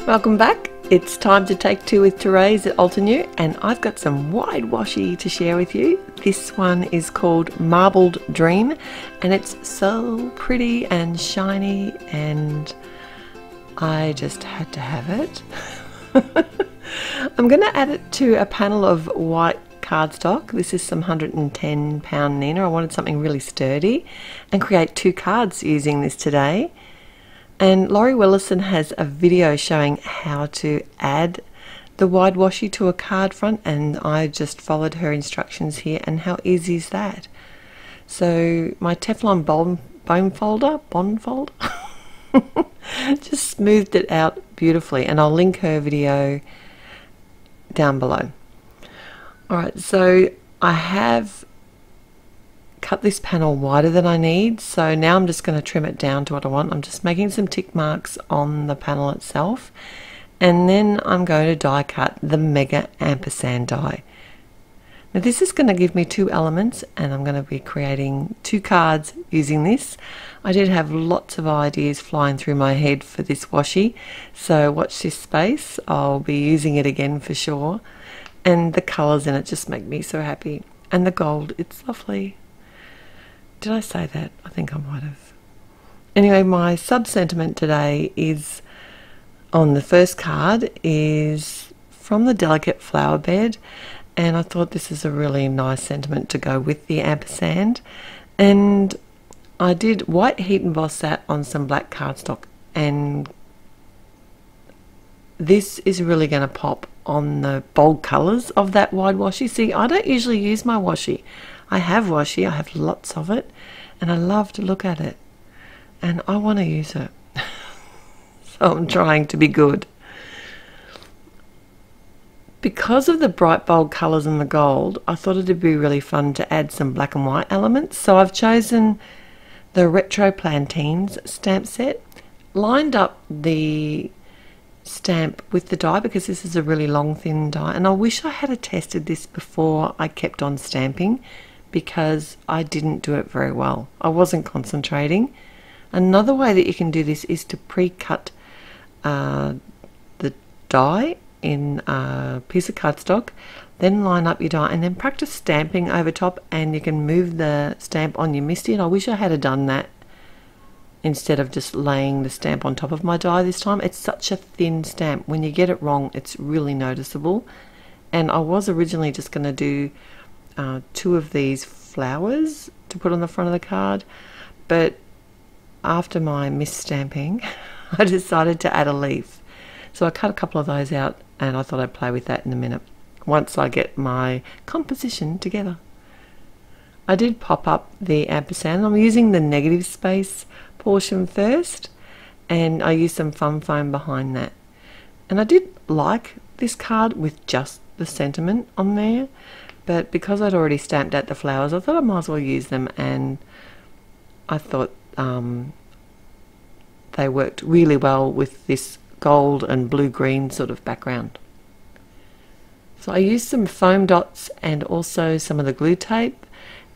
Welcome back. It's time to take two with Therese at Altenew, and I've got some wide washi to share with you. This one is called Marbled Dream, and it's so pretty and shiny, and I just had to have it. I'm going to add it to a panel of white cardstock. This is some 110-pound Nina. I wanted something really sturdy and create two cards using this today. And Laurie has a video showing how to add the wide washi to a card front, and I just followed her instructions here, and how easy is that? So my Teflon bond folder just smoothed it out beautifully, and I'll link her video down below. Alright, so I have cut this panel wider than I need, so now I'm just going to trim it down to what I want. I'm just making some tick marks on the panel itself, and then I'm going to die cut the mega ampersand die. Now this is going to give me two elements, and I'm going to be creating two cards using this. I did have lots of ideas flying through my head for this washi, so watch this space. I'll be using it again for sure, and the colours in it just make me so happy, and the gold, it's lovely. Did I say that? I think I might have. Anyway, my sub-sentiment today is, on the first card, is from the Delicate Flower Bed, and I thought this is a really nice sentiment to go with the ampersand. And I did white heat emboss that on some black cardstock, and this is really going to pop on the bold colours of that wide washi. See, I don't usually use my washi. I have washi, I have lots of it, and I love to look at it, and I want to use it. So I'm trying to be good. Because of the bright bold colours and the gold, I thought it'd be really fun to add some black and white elements. So I've chosen the Retro Plantains stamp set, lined up the stamp with the die because this is a really long thin die, and I wish I had tested this before I kept on stamping, because I didn't do it very well. I wasn't concentrating. Another way that you can do this is to pre-cut the die in a piece of cardstock, then line up your die, and then practice stamping over top, and you can move the stamp on your MISTI. And I wish I had done that instead of just laying the stamp on top of my die this time. It's such a thin stamp. When you get it wrong, it's really noticeable. And I was originally just going to do two of these flowers to put on the front of the card, but after my misstamping I decided to add a leaf, so I cut a couple of those out, and I thought I'd play with that in a minute once I get my composition together. I did pop up the ampersand. I'm using the negative space portion first, and I used some fun foam behind that, and I did like this card with just the sentiment on there, but because I'd already stamped out the flowers, I thought I might as well use them, and I thought they worked really well with this gold and blue-green sort of background. So I used some foam dots and also some of the glue tape,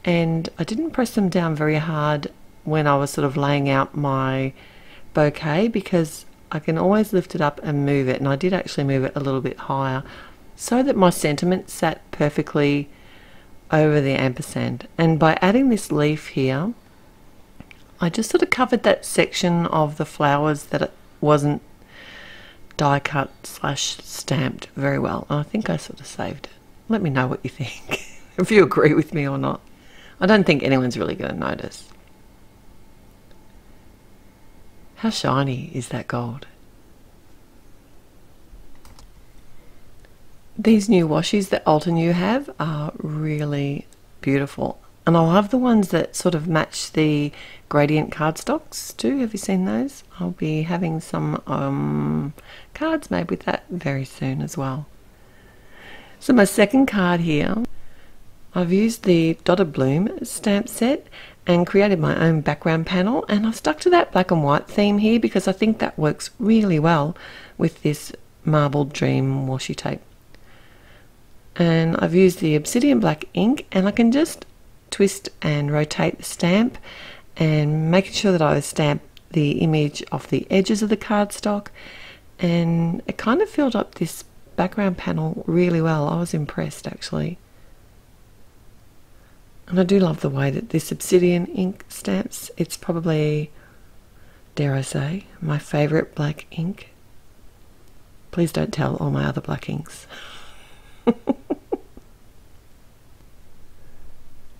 and I didn't press them down very hard when I was sort of laying out my bouquet, because I can always lift it up and move it, and I did actually move it a little bit higher so that my sentiment sat perfectly over the ampersand. And by adding this leaf here, I just sort of covered that section of the flowers that it wasn't die cut / stamped very well. And I think I sort of saved it. Let me know what you think, if you agree with me or not. I don't think anyone's really going to notice. How shiny is that gold? These new washies that Altenew have are really beautiful, and I love the ones that sort of match the gradient cardstocks too. Have you seen those? I'll be having some cards made with that very soon as well. So my second card here, I've used the Dotted Bloom stamp set and created my own background panel, and I've stuck to that black and white theme here because I think that works really well with this Marbled Dream washi tape. And I've used the obsidian black ink, and I can just twist and rotate the stamp, and making sure that I stamp the image off the edges of the cardstock, and it kind of filled up this background panel really well. I was impressed actually. And I do love the way that this obsidian ink stamps. It's probably, dare I say, my favourite black ink. Please don't tell all my other black inks.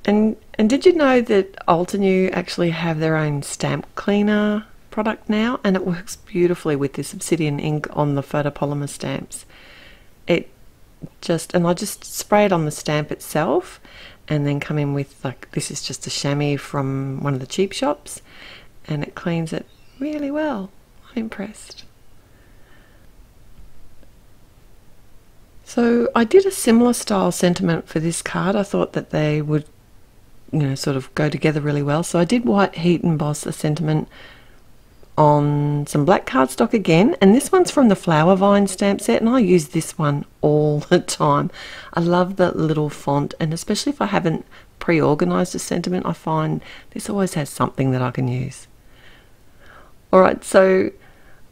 And did you know that Altenew actually have their own stamp cleaner product now, and it works beautifully with this obsidian ink on the photopolymer stamps. And I just spray it on the stamp itself, and then come in with, like, this is just a chamois from one of the cheap shops, and it cleans it really well. I'm impressed. So I did a similar style sentiment for this card. I thought that they would, you know, sort of go together really well. So I did white heat emboss a sentiment on some black cardstock again, and this one's from the Flower Vine stamp set, and I use this one all the time. I love the little font, and especially if I haven't pre-organised a sentiment, I find this always has something that I can use. Alright, so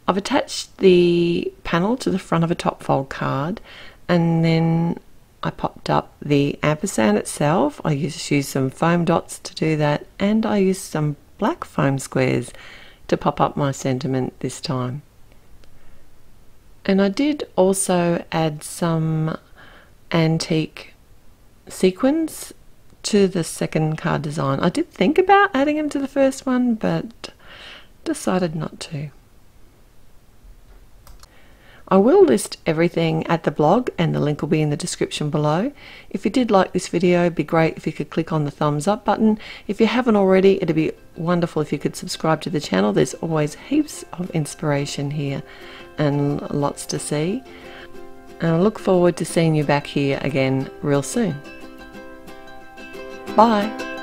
I've attached the panel to the front of a top fold card, and then I popped up the ampersand itself. I just used some foam dots to do that, and I used some black foam squares to pop up my sentiment this time. And I did also add some antique sequins to the second card design. I did think about adding them to the first one, but decided not to. I will list everything at the blog, and the link will be in the description below. If you did like this video, it'd be great if you could click on the thumbs up button. If you haven't already, it'd be wonderful if you could subscribe to the channel. There's always heaps of inspiration here and lots to see. And I look forward to seeing you back here again real soon. Bye.